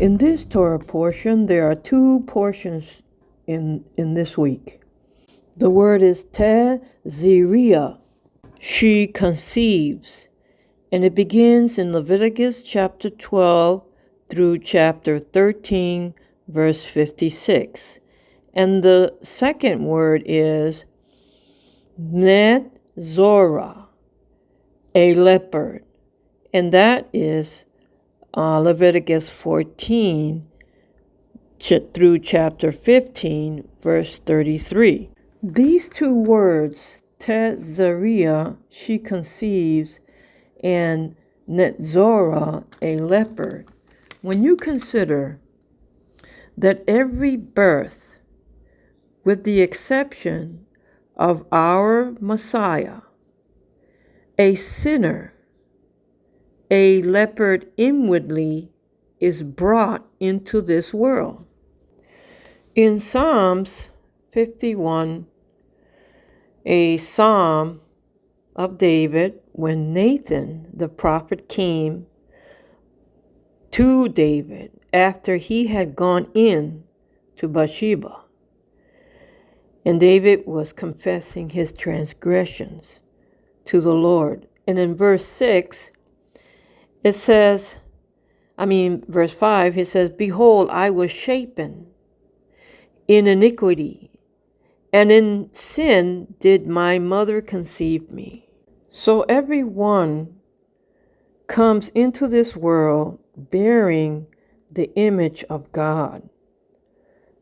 In this Torah portion, there are two portions in this week. The word is Teziriah. She conceives. And it begins in Leviticus chapter 12 through chapter 13, verse 56. And the second word is Netzorah, a leopard. And that is Leviticus 14 through chapter 15, verse 33. These two words, Tezariah, she conceives, and Netzorah, a leopard, when you consider that every birth, with the exception of our Messiah, a sinner, a leopard inwardly, is brought into this world. In Psalms 51, a psalm of David, when Nathan the prophet came to David after he had gone in to Bathsheba, and David was confessing his transgressions to the Lord. And in verse 6, it says, verse 5, it says, "Behold, I was shapen in iniquity, and in sin did my mother conceive me." So everyone comes into this world bearing the image of God,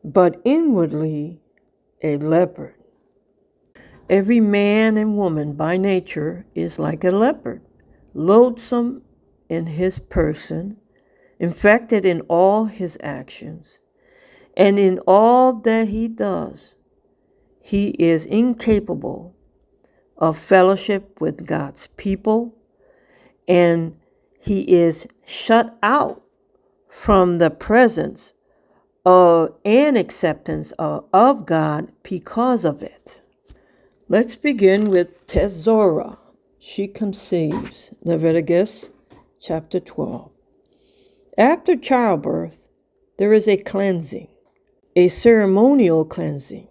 but inwardly a leopard. Every man and woman by nature is like a leopard, loathsome in his person, infected in all his actions, and in all that he does. He is incapable of fellowship with God's people, and he is shut out from the presence and acceptance of God because of it. Let's begin with Tezorah. She conceives. Leviticus chapter 12. After childbirth, there is a cleansing, a ceremonial cleansing.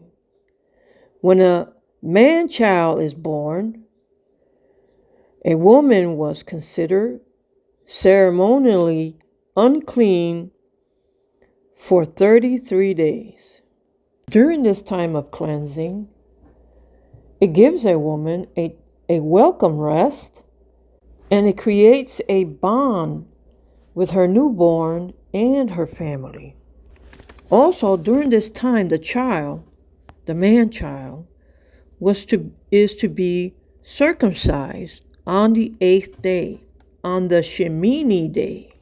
When a man-child is born, a woman was considered ceremonially unclean for 33 days. During this time of cleansing, it gives a woman a welcome rest, and it creates a bond with her newborn and her family. Also, during this time, the child, the man-child, is to be circumcised on the 8th day, on the Shemini day.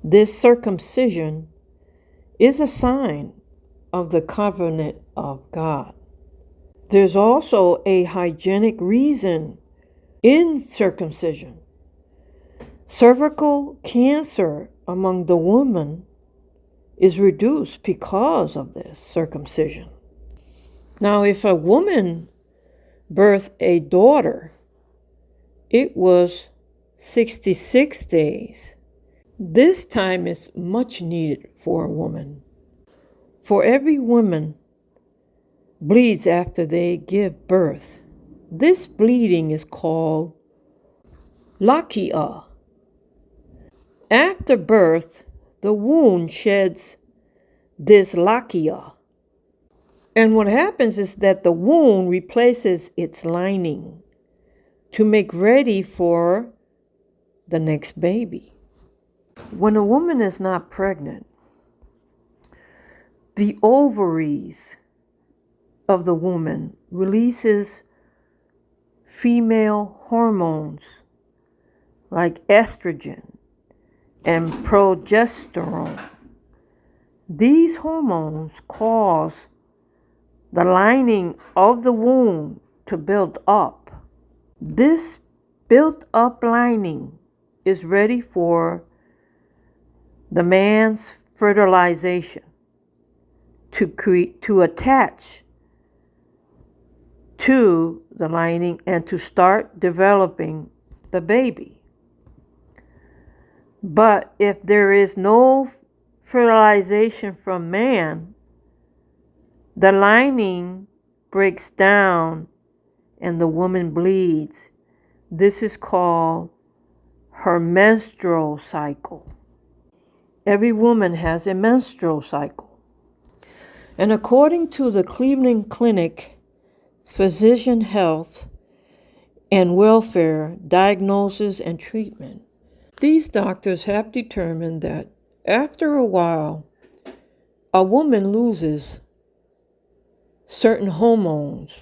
This circumcision is a sign of the covenant of God. There's also a hygienic reason in circumcision. Cervical cancer among the women is reduced because of this circumcision. Now, if a woman birthed a daughter, it was 66 days. This time is much needed for a woman. For every woman bleeds after they give birth. This bleeding is called lakia. After birth, the womb sheds this lakia. And what happens is that the womb replaces its lining to make ready for the next baby. When a woman is not pregnant, the ovaries of the woman releases female hormones like estrogen and progesterone. These hormones cause the lining of the womb to build up. This built up lining is ready for the man's fertilization to attach to the lining and to start developing the baby. But if there is no fertilization from man, the lining breaks down and the woman bleeds. This is called her menstrual cycle. Every woman has a menstrual cycle. And according to the Cleveland Clinic Physician Health and Welfare Diagnosis and Treatment, these doctors have determined that after a while, a woman loses certain hormones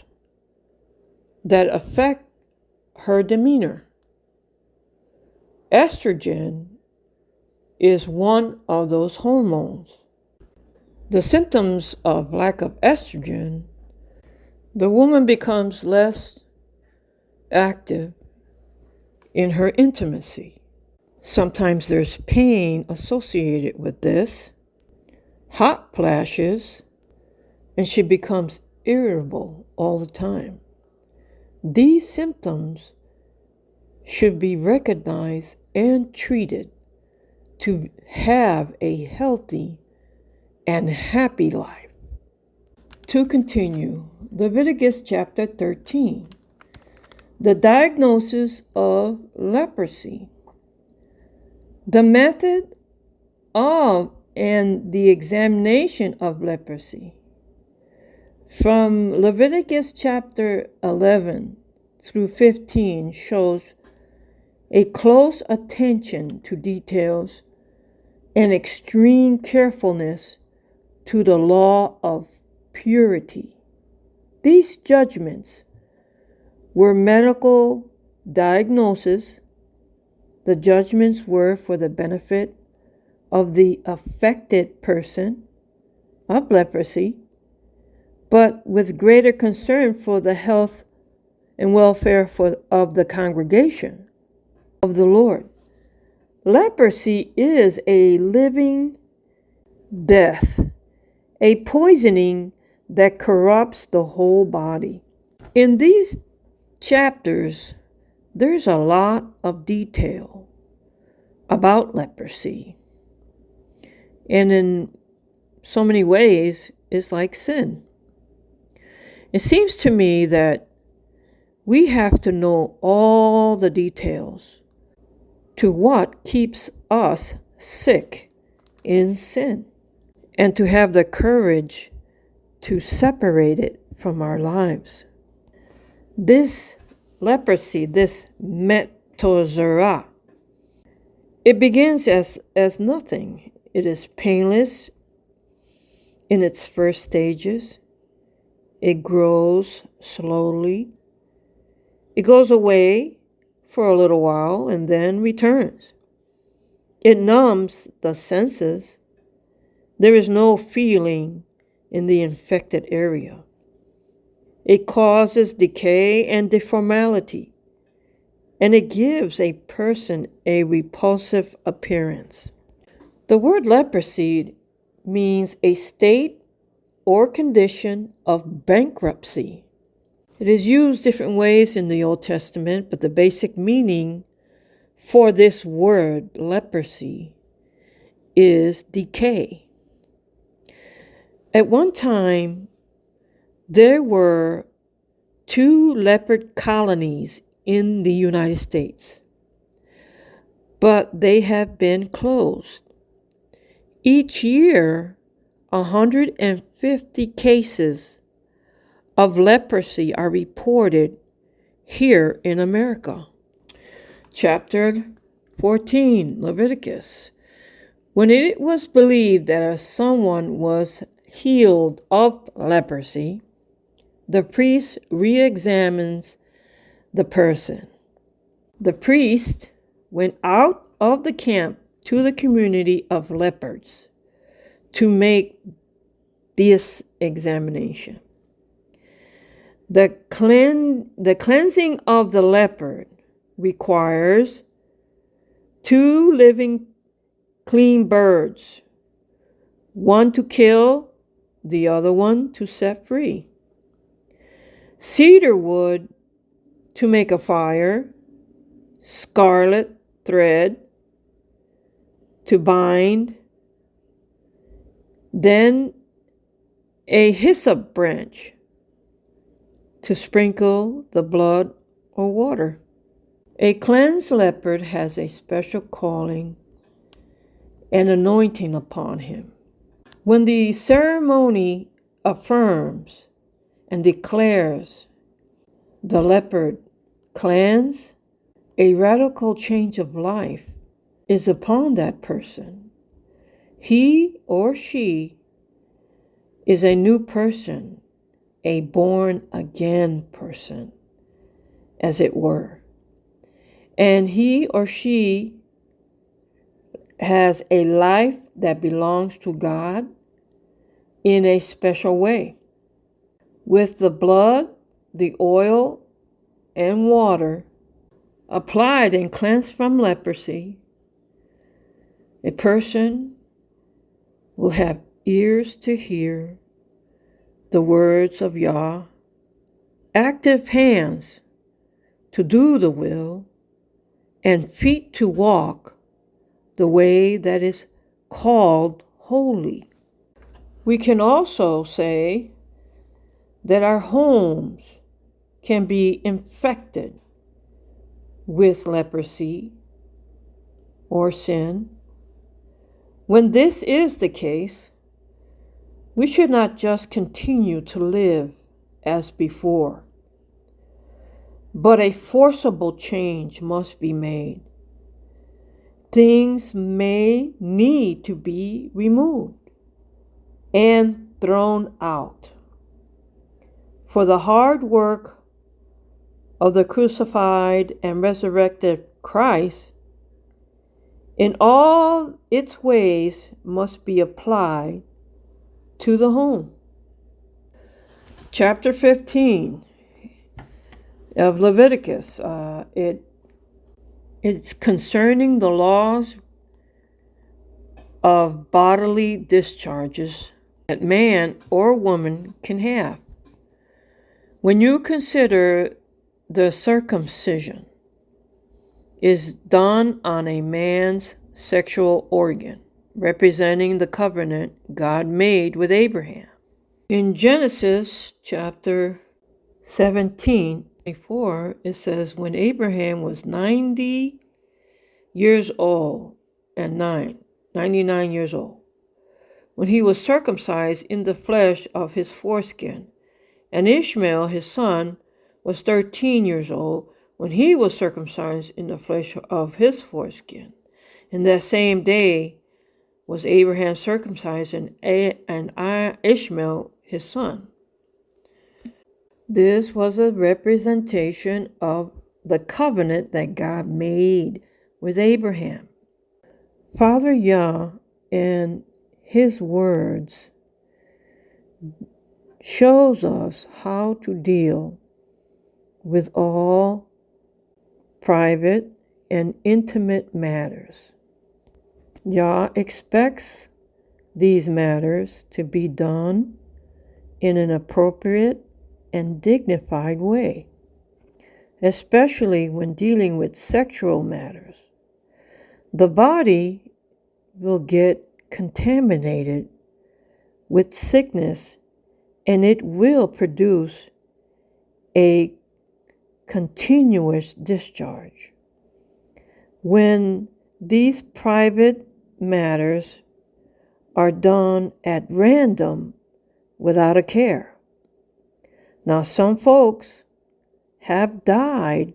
that affect her demeanor. Estrogen is one of those hormones. The symptoms of lack of estrogen, the woman becomes less active in her intimacy. Sometimes there's pain associated with this, hot flashes, and she becomes irritable all the time. These symptoms should be recognized and treated to have a healthy and happy life. To continue, Leviticus chapter 13, the diagnosis of leprosy. The method of and the examination of leprosy. From Leviticus chapter 11 through 15 shows a close attention to details and extreme carefulness to the law of purity. These judgments were medical diagnoses. The judgments were for the benefit of the affected person of leprosy, but with greater concern for the health and welfare of the congregation of the Lord. Leprosy is a living death, a poisoning that corrupts the whole body. In these chapters, there's a lot of detail about leprosy. And in so many ways, it's like sin. It seems to me that we have to know all the details to what keeps us sick in sin, and to have the courage to separate it from our lives. This leprosy, this metozora, it begins as nothing. It is painless in its first stages. It grows slowly. It goes away for a little while and then returns. It numbs the senses. There is no feeling in the infected area. It causes decay and deformality, and it gives a person a repulsive appearance. The word leprosy means a state or condition of bankruptcy. It is used different ways in the Old Testament, but the basic meaning for this word, leprosy, is decay. At one time, there were 2 leopard colonies in the United States, but they have been closed. Each year, 150 cases of leprosy are reported here in America. Chapter 14, Leviticus. When it was believed that someone was healed of leprosy, the priest re-examines the person. The priest went out of the camp to the community of lepers to make this examination. The cleansing of the leopard requires 2 living clean birds, one to kill, the other one to set free. Cedar wood to make a fire, scarlet thread, to bind, then a hyssop branch to sprinkle the blood or water. A cleansed leopard has a special calling and anointing upon him. When the ceremony affirms and declares the leopard cleansed, a radical change of life is upon that person. He or she is a new person, a born again person, as it were. And he or she has a life that belongs to God in a special way. With the blood, the oil, and water applied and cleansed from leprosy, a person will have ears to hear the words of Yah, active hands to do the will, and feet to walk the way that is called holy. We can also say that our homes can be infected with leprosy or sin. When this is the case, we should not just continue to live as before, but a forcible change must be made. Things may need to be removed and thrown out. For the hard work of the crucified and resurrected Christ in all its ways must be applied to the home. Chapter 15 of Leviticus, it's concerning the laws of bodily discharges that man or woman can have. When you consider the circumcision is done on a man's sexual organ, representing the covenant God made with Abraham. In Genesis chapter 17, 24, it says, when Abraham was 90 years old and 99 years old, when he was circumcised in the flesh of his foreskin, and Ishmael, his son, was 13 years old when he was circumcised in the flesh of his foreskin. In that same day was Abraham circumcised and Ishmael, his son. This was a representation of the covenant that God made with Abraham. Father Yah, in his words, shows us how to deal with all private and intimate matters. Yah expects these matters to be done in an appropriate and dignified way, especially when dealing with sexual matters. The body will get contaminated with sickness, and it will produce a continuous discharge. When these private matters are done at random without a care. Now, some folks have died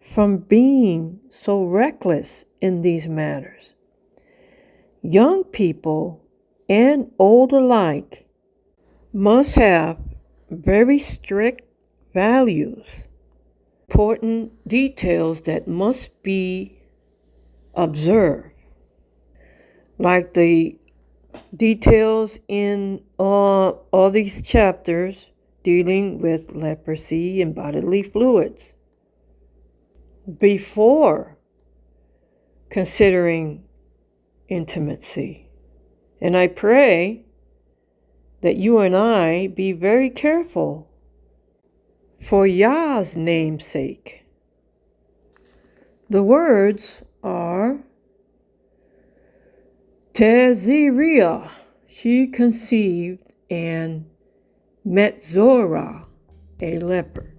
from being so reckless in these matters. Young people and old alike must have very strict values, important details that must be observed, like the details in all these chapters dealing with leprosy and bodily fluids. Before considering intimacy. And I pray that you and I be very careful for Yah's name's sake. The words are, Teziriah, she conceived and met Zorah, a leper.